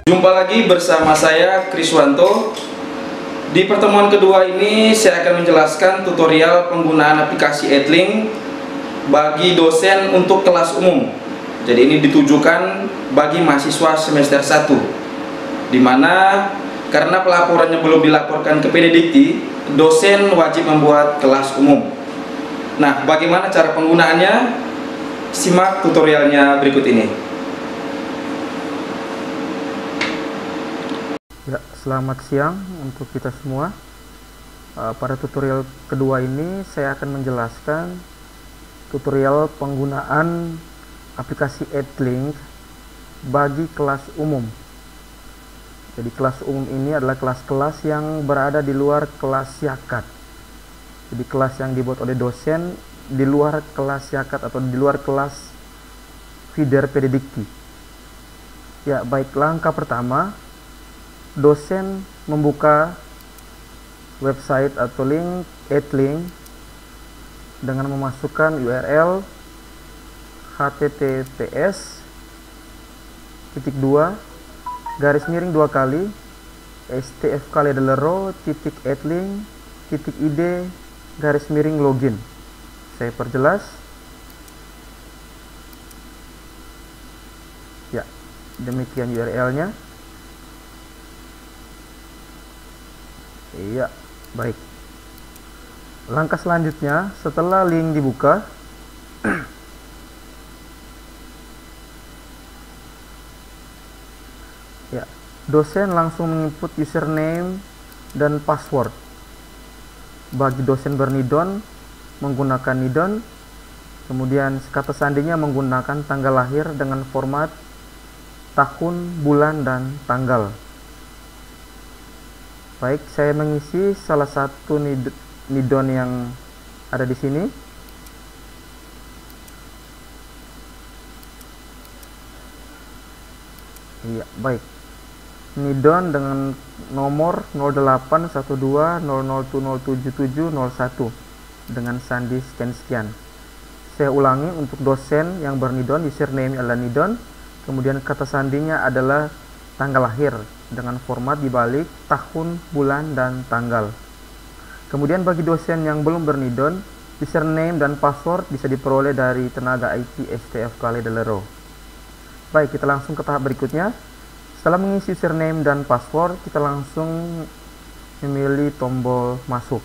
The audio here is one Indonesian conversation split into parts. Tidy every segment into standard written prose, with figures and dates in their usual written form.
Jumpa lagi bersama saya Kriswanto. Di pertemuan kedua ini saya akan menjelaskan tutorial penggunaan aplikasi Edlink bagi dosen untuk kelas umum. Jadi ini ditujukan bagi mahasiswa semester 1, dimana karena pelaporannya belum dilaporkan ke PDDikti, dosen wajib membuat kelas umum. Nah, bagaimana cara penggunaannya? Simak tutorialnya berikut ini. Ya, selamat siang untuk kita semua. Pada tutorial kedua ini saya akan menjelaskan tutorial penggunaan aplikasi Edlink bagi kelas umum. Jadi kelas umum ini adalah kelas-kelas yang berada di luar kelas Syakat. Jadi kelas yang dibuat oleh dosen di luar kelas Syakat atau di luar kelas feeder PDDikti. Ya, baik, langkah pertama, dosen membuka website atau link Edlink dengan memasukkan URL https://stfkaledelero.edlink.id/login. Saya perjelas. Ya, demikian URL-nya. Iya, baik. Langkah selanjutnya, setelah link dibuka, ya, dosen langsung menginput username dan password. Bagi dosen bernidon, menggunakan nidon, kemudian kata sandinya menggunakan tanggal lahir dengan format tahun, bulan, dan tanggal. Baik, saya mengisi salah satu nidon yang ada di sini. Iya, baik. Nidon dengan nomor 081200207701 dengan sandi sekian-sekian. Saya ulangi untuk dosen yang bernidon, username adalah nidon, kemudian kata sandinya adalah tanggal lahir dengan format dibalik tahun, bulan, dan tanggal. Kemudian bagi dosen yang belum bernidon, username dan password bisa diperoleh dari tenaga IT STF Kaledelero. Baik, kita langsung ke tahap berikutnya. Setelah mengisi username dan password, kita langsung memilih tombol masuk.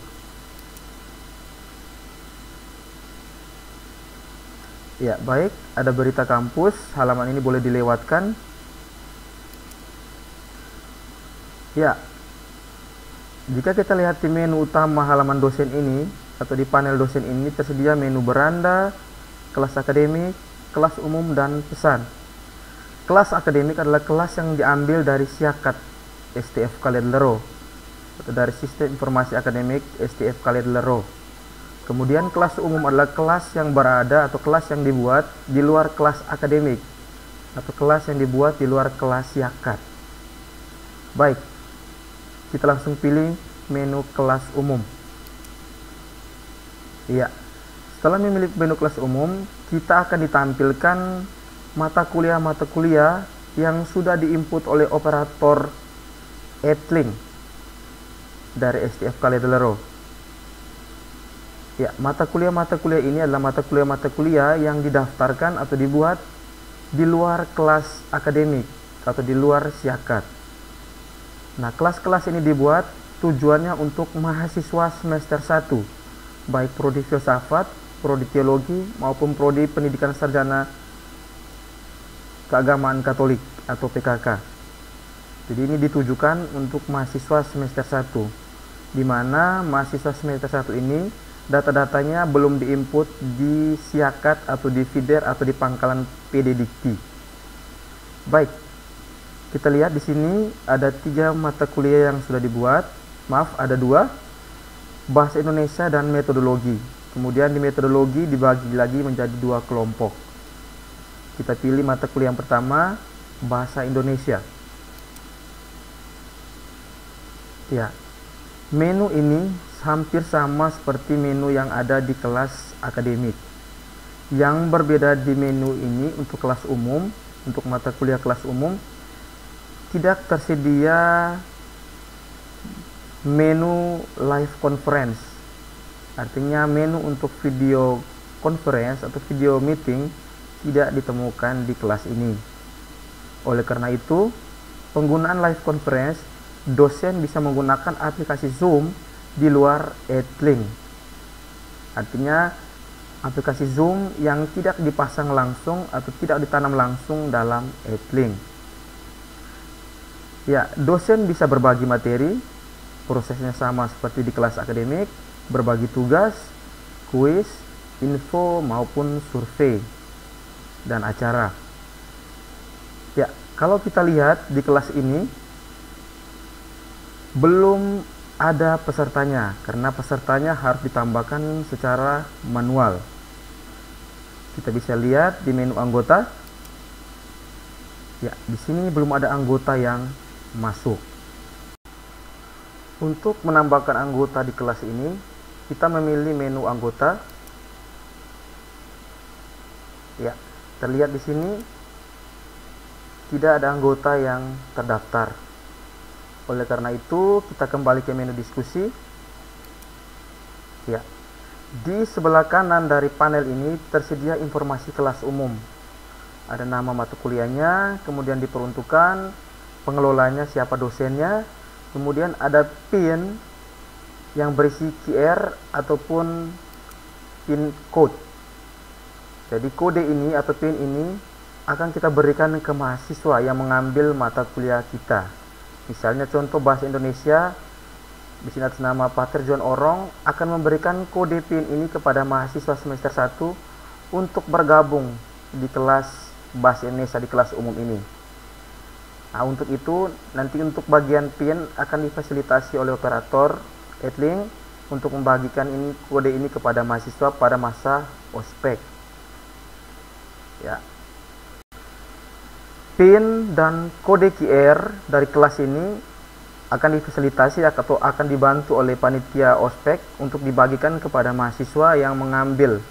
Ya, baik, ada berita kampus, halaman ini boleh dilewatkan. Ya, jika kita lihat di menu utama halaman dosen ini atau di panel dosen ini tersedia menu beranda, kelas akademik, kelas umum, dan pesan. Kelas akademik adalah kelas yang diambil dari Syakat STF Kaledelero atau dari Sistem Informasi Akademik STF Kaledelero. Kemudian kelas umum adalah kelas yang berada atau kelas yang dibuat di luar kelas akademik atau kelas yang dibuat di luar kelas Syakat. Baik, kita langsung pilih menu kelas umum. Iya, setelah memilih menu kelas umum, kita akan ditampilkan mata kuliah yang sudah diinput oleh operator Edlink dari STF Kaledelero. Ya, mata kuliah ini adalah mata kuliah yang didaftarkan atau dibuat di luar kelas akademik atau di luar Syakat. Nah, kelas-kelas ini dibuat tujuannya untuk mahasiswa semester 1, baik prodi filsafat, prodi teologi, maupun prodi pendidikan sarjana keagamaan Katolik atau PKK. Jadi ini ditujukan untuk mahasiswa semester 1, di mana mahasiswa semester 1 ini data-datanya belum diinput di Syakat atau di feeder atau di pangkalan PDDikti. Baik, kita lihat di sini ada 3 mata kuliah yang sudah dibuat. Maaf, ada 2. Bahasa Indonesia dan metodologi. Kemudian di metodologi dibagi lagi menjadi 2 kelompok. Kita pilih mata kuliah yang pertama, Bahasa Indonesia. Ya, menu ini hampir sama seperti menu yang ada di kelas akademik. Yang berbeda di menu ini untuk kelas umum, untuk mata kuliah kelas umum, tidak tersedia menu live conference. Artinya menu untuk video conference atau video meeting tidak ditemukan di kelas ini. Oleh karena itu, penggunaan live conference, dosen bisa menggunakan aplikasi Zoom di luar EdLink. Artinya aplikasi Zoom yang tidak dipasang langsung atau tidak ditanam langsung dalam EdLink. Ya, dosen bisa berbagi materi, prosesnya sama seperti di kelas akademik, berbagi tugas, kuis, info maupun survei dan acara. Ya, kalau kita lihat di kelas ini belum ada pesertanya karena pesertanya harus ditambahkan secara manual. Kita bisa lihat di menu anggota. Ya, di sini belum ada anggota yang masuk. Untuk menambahkan anggota di kelas ini, kita memilih menu anggota. Ya, terlihat di sini tidak ada anggota yang terdaftar. Oleh karena itu, kita kembali ke menu diskusi. Ya, di sebelah kanan dari panel ini tersedia informasi kelas umum. Ada nama mata kuliahnya, kemudian diperuntukkan, pengelolanya siapa dosennya, kemudian ada pin yang berisi QR ataupun pin code. Jadi kode ini atau pin ini akan kita berikan ke mahasiswa yang mengambil mata kuliah kita. Misalnya contoh bahasa Indonesia, di sini atas nama Pak Terjuan Orong akan memberikan kode PIN ini kepada mahasiswa semester 1 untuk bergabung di kelas bahasa Indonesia di kelas umum ini. Nah, untuk itu nanti untuk bagian PIN akan difasilitasi oleh operator EdLink untuk membagikan kode ini kepada mahasiswa pada masa ospek. Ya. PIN dan kode QR dari kelas ini akan difasilitasi atau akan dibantu oleh panitia ospek untuk dibagikan kepada mahasiswa yang mengambil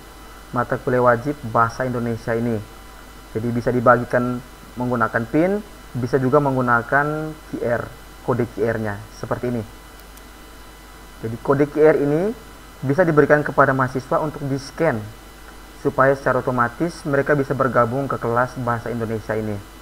mata kuliah wajib bahasa Indonesia ini. Jadi bisa dibagikan menggunakan PIN, bisa juga menggunakan QR, kode QR-nya seperti ini. Jadi kode QR ini bisa diberikan kepada mahasiswa untuk di-scan supaya secara otomatis mereka bisa bergabung ke kelas bahasa Indonesia ini.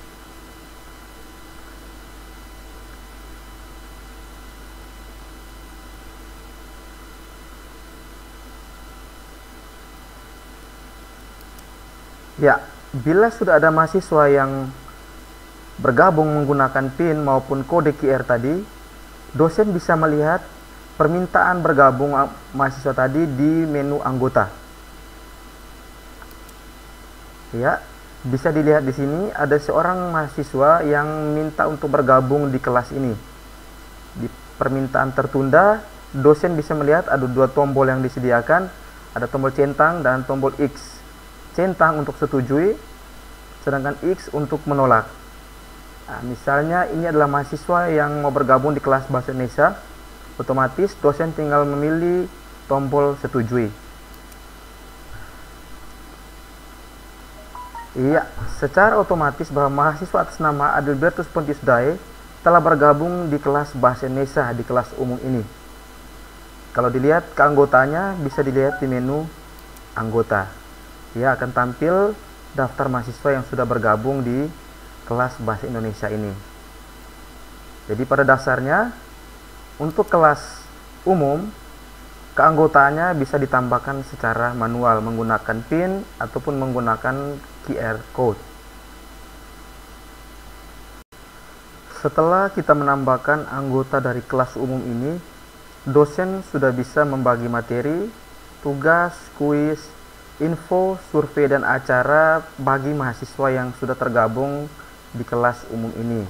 Ya, bila sudah ada mahasiswa yang bergabung menggunakan PIN maupun kode QR tadi, dosen bisa melihat permintaan bergabung mahasiswa tadi di menu anggota. Ya, bisa dilihat di sini ada seorang mahasiswa yang minta untuk bergabung di kelas ini. Di permintaan tertunda, dosen bisa melihat ada dua tombol yang disediakan, ada tombol centang dan tombol X. Centang untuk setujui, sedangkan X untuk menolak. Nah, misalnya ini adalah mahasiswa yang mau bergabung di kelas bahasa Indonesia, otomatis dosen tinggal memilih tombol setujui. Iya, secara otomatis bahwa mahasiswa atas nama Adilbertus Pontius Dae telah bergabung di kelas bahasa Indonesia di kelas umum ini. Kalau dilihat keanggotanya bisa dilihat di menu anggota. Ya, akan tampil daftar mahasiswa yang sudah bergabung di kelas bahasa Indonesia ini. Jadi pada dasarnya untuk kelas umum keanggotaannya bisa ditambahkan secara manual menggunakan PIN ataupun menggunakan QR code. Setelah kita menambahkan anggota dari kelas umum ini, dosen sudah bisa membagi materi, tugas, kuis, info, survei, dan acara bagi mahasiswa yang sudah tergabung di kelas umum ini.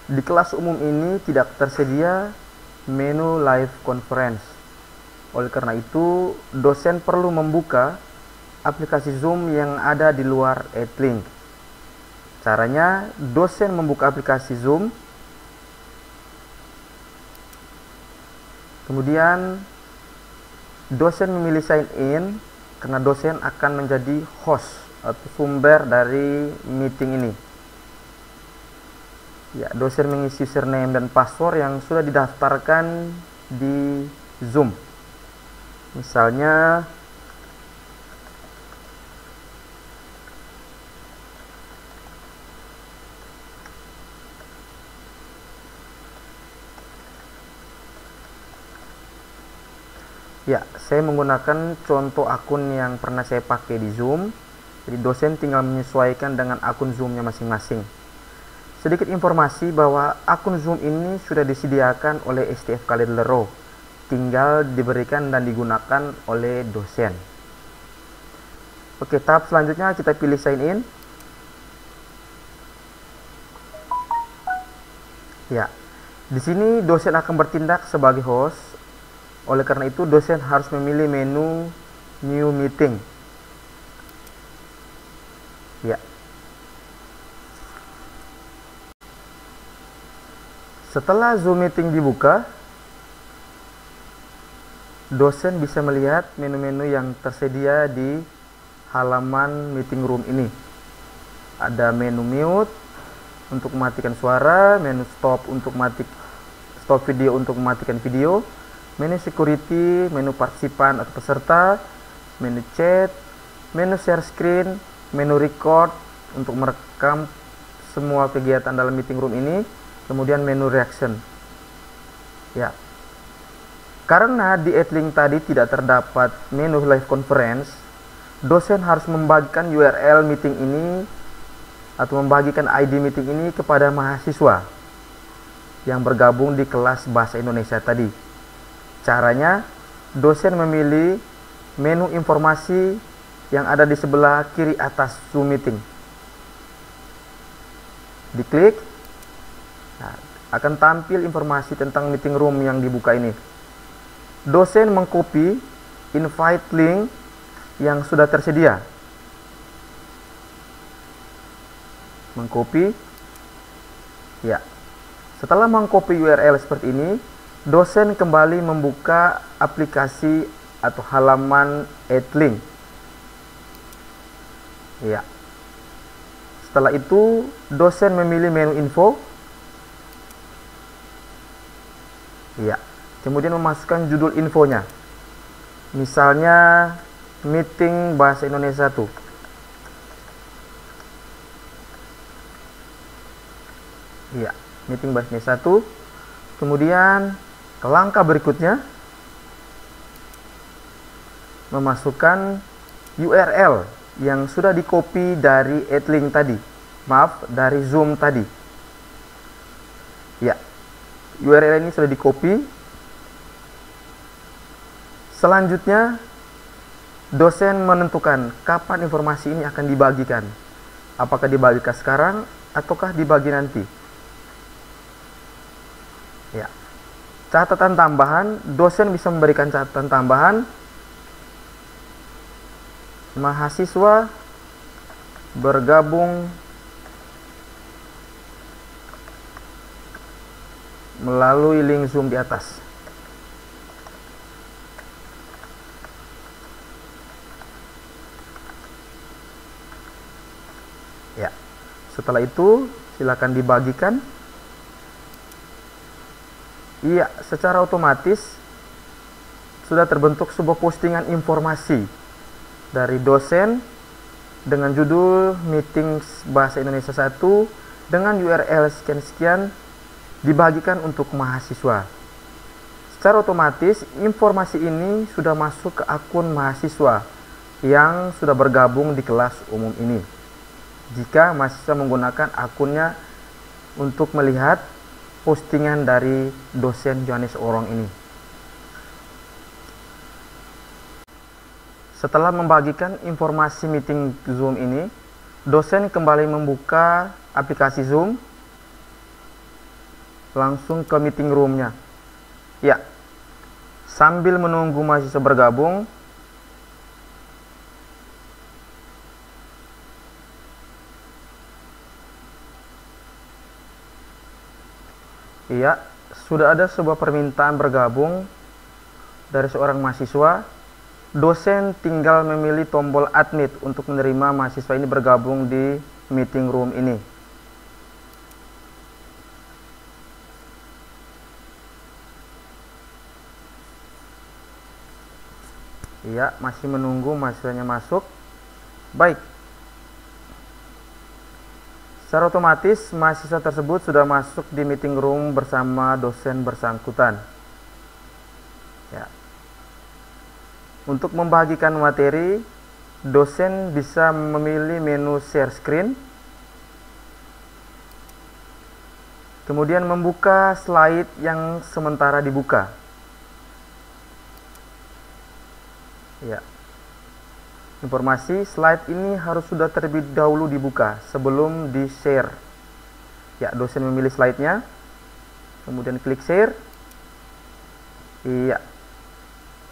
Di kelas umum ini tidak tersedia menu live conference. Oleh karena itu, dosen perlu membuka aplikasi Zoom yang ada di luar EdLink. Caranya, dosen membuka aplikasi Zoom, kemudian dosen memilih sign in karena dosen akan menjadi host atau sumber dari meeting ini. Ya, dosen mengisi username dan password yang sudah didaftarkan di Zoom. Misalnya ya, saya menggunakan contoh akun yang pernah saya pakai di Zoom. Jadi dosen tinggal menyesuaikan dengan akun Zoom-nya masing-masing. Sedikit informasi bahwa akun Zoom ini sudah disediakan oleh STF Kalidelero, tinggal diberikan dan digunakan oleh dosen. Oke, tahap selanjutnya kita pilih sign in. Ya, di sini dosen akan bertindak sebagai host. Oleh karena itu, dosen harus memilih menu New Meeting. Ya. Setelah Zoom Meeting dibuka, dosen bisa melihat menu-menu yang tersedia di halaman meeting room ini. Ada menu mute untuk mematikan suara, menu stop untuk stop video untuk mematikan video, menu security, menu partisipan atau peserta, menu chat, menu share screen, menu record untuk merekam semua kegiatan dalam meeting room ini, kemudian menu reaction. Ya, karena di Etlink tadi tidak terdapat menu live conference, dosen harus membagikan URL meeting ini atau membagikan ID meeting ini kepada mahasiswa yang bergabung di kelas Bahasa Indonesia tadi. Caranya, dosen memilih menu informasi yang ada di sebelah kiri atas Zoom Meeting. Diklik, nah, akan tampil informasi tentang meeting room yang dibuka ini. Dosen mengcopy invite link yang sudah tersedia. Mengcopy. Ya. Setelah mengcopy URL seperti ini, dosen kembali membuka aplikasi atau halaman Etlink. Ya. Setelah itu, dosen memilih menu info. Ya. Kemudian memasukkan judul infonya. Misalnya meeting Bahasa Indonesia 1. Ya, meeting Bahasa Indonesia 1. Kemudian ke langkah berikutnya, memasukkan URL yang sudah di-copy dari Etlink tadi. Maaf, dari Zoom tadi. Ya, URL ini sudah di-copy. Selanjutnya, dosen menentukan kapan informasi ini akan dibagikan. Apakah dibagikan sekarang ataukah dibagi nanti. Ya. Catatan tambahan, dosen bisa memberikan catatan tambahan. Mahasiswa bergabung melalui link Zoom di atas. Ya. Setelah itu, silakan dibagikan. Iya, secara otomatis sudah terbentuk sebuah postingan informasi dari dosen dengan judul meeting Bahasa Indonesia 1 dengan URL sekian-sekian dibagikan untuk mahasiswa. Secara otomatis informasi ini sudah masuk ke akun mahasiswa yang sudah bergabung di kelas umum ini. Jika mahasiswa menggunakan akunnya untuk melihat postingan dari dosen Johannes Orong ini. Setelah membagikan informasi meeting Zoom ini, dosen kembali membuka aplikasi Zoom, langsung ke meeting room-nya. Ya, sambil menunggu mahasiswa bergabung, iya, sudah ada sebuah permintaan bergabung dari seorang mahasiswa. Dosen tinggal memilih tombol admit untuk menerima mahasiswa ini bergabung di meeting room ini. Iya, masih menunggu mahasiswanya masuk. Baik. Secara otomatis mahasiswa tersebut sudah masuk di meeting room bersama dosen bersangkutan. Ya. Untuk membagikan materi, dosen bisa memilih menu share screen, kemudian membuka slide yang sementara dibuka. Ya. Informasi slide ini harus sudah terlebih dahulu dibuka sebelum di-share. Ya, dosen memilih slide-nya, kemudian klik share. Iya.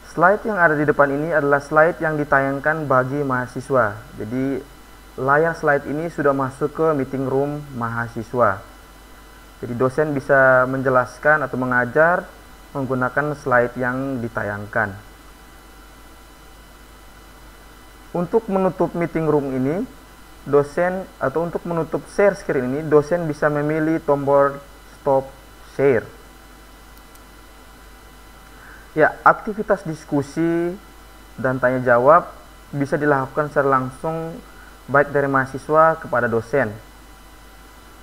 Slide yang ada di depan ini adalah slide yang ditayangkan bagi mahasiswa. Jadi, layar slide ini sudah masuk ke meeting room mahasiswa. Jadi, dosen bisa menjelaskan atau mengajar menggunakan slide yang ditayangkan. Untuk menutup meeting room ini, dosen atau untuk menutup share screen ini, dosen bisa memilih tombol stop share. Ya, aktivitas diskusi dan tanya jawab bisa dilakukan secara langsung baik dari mahasiswa kepada dosen.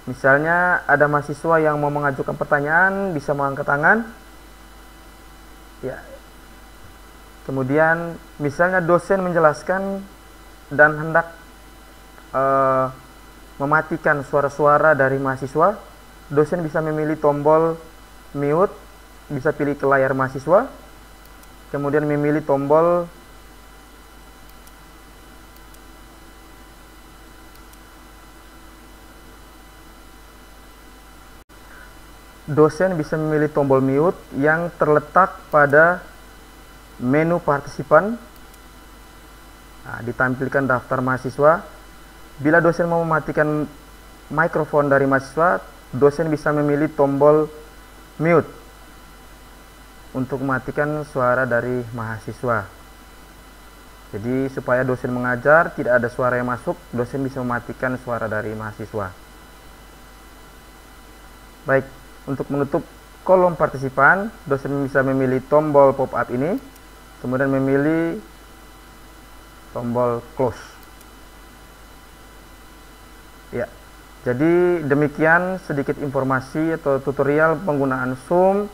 Misalnya ada mahasiswa yang mau mengajukan pertanyaan, bisa mengangkat tangan. Ya. Kemudian misalnya dosen menjelaskan dan hendak mematikan suara-suara dari mahasiswa, dosen bisa memilih tombol mute, bisa pilih ke layar mahasiswa, kemudian memilih tombol dosen bisa memilih tombol mute yang terletak pada menu partisipan. Nah, ditampilkan daftar mahasiswa. Bila dosen mau mematikan mikrofon dari mahasiswa, dosen bisa memilih tombol mute untuk mematikan suara dari mahasiswa. Jadi supaya dosen mengajar tidak ada suara yang masuk, dosen bisa mematikan suara dari mahasiswa. Baik, untuk menutup kolom partisipan, dosen bisa memilih tombol pop-up ini, kemudian memilih tombol close. Ya, jadi demikian sedikit informasi atau tutorial penggunaan Zoom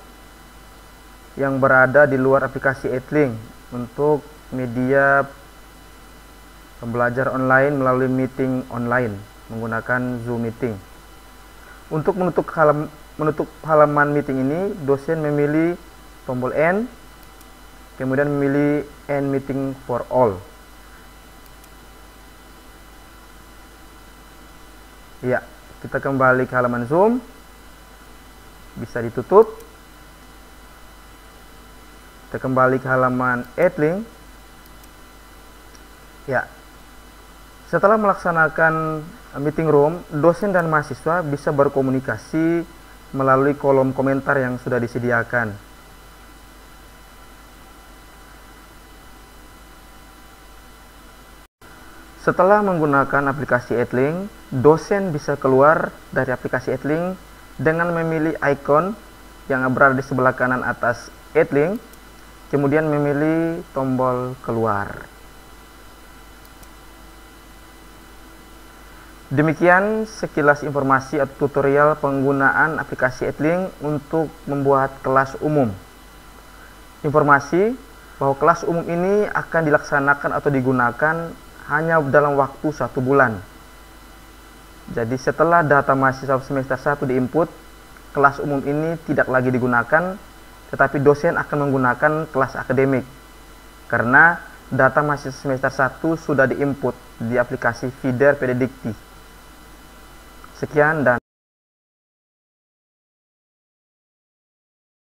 yang berada di luar aplikasi EdLink untuk media pembelajar online melalui meeting online menggunakan Zoom Meeting. Untuk menutup halaman meeting ini, dosen memilih tombol End, kemudian memilih End Meeting for All. Ya, kita kembali ke halaman Zoom, bisa ditutup. Kita kembali ke halaman EdLink. Ya, setelah melaksanakan meeting room, dosen dan mahasiswa bisa berkomunikasi melalui kolom komentar yang sudah disediakan. Setelah menggunakan aplikasi EdLink, dosen bisa keluar dari aplikasi EdLink dengan memilih icon yang berada di sebelah kanan atas EdLink, kemudian memilih tombol keluar. Demikian sekilas informasi atau tutorial penggunaan aplikasi EdLink untuk membuat kelas umum. Informasi bahwa kelas umum ini akan dilaksanakan atau digunakan hanya dalam waktu 1 bulan. Jadi setelah data mahasiswa semester 1 diinput, kelas umum ini tidak lagi digunakan, tetapi dosen akan menggunakan kelas akademik karena data mahasiswa semester 1 sudah diinput di aplikasi Feeder PD Dikti. Sekian dan